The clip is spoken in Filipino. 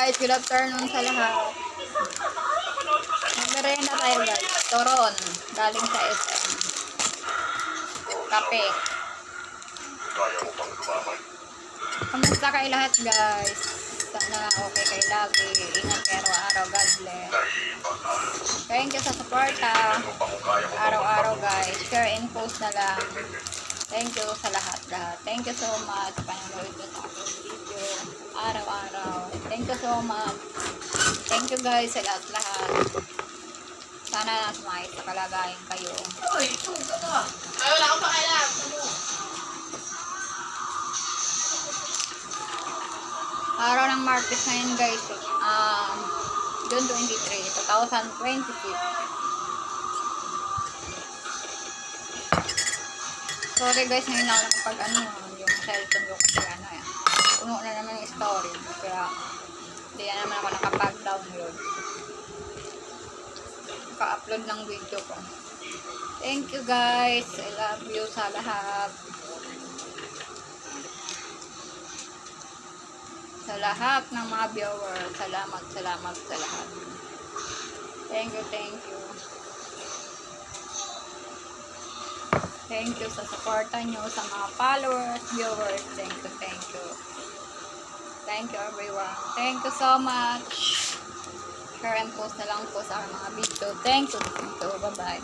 guys, good afternoon sa lahat. Magmerenda tayo guys. Toron, galing sa SM. Kape. Kamusta kayo lahat guys? Sana okay kayo lagi. Ingat kayo araw-araw. God bless. Thank you sa suporta. Araw-araw guys. Share and post na lang. Thank you sa lahat-lahat. Thank you so much. Panonood nyo sa aking video. Araw-araw. Thank you so much. Thank you guys sa lahat-lahat. Sana sumayos sa kalagayan kayo. Uy, ito ka. Ay, wala akong pakialam. Araw ng Martes ngayon guys. June 23, 2026. Sorry guys, ngayon ako nakapag yung cellphone ko kasi puno na naman yung story. Kaya hindi na naman ako nakapag-download. Naka-upload ng video ko. Thank you guys. I love you sa lahat. Sa lahat ng mga viewers. Salamat sa lahat. Thank you, thank you. Thank you sa suporta nyo sa mga followers, viewers. Thank you, thank you. Thank you everyone. Thank you so much. Share and post na lang po sa mga video. Thank you. Bye-bye.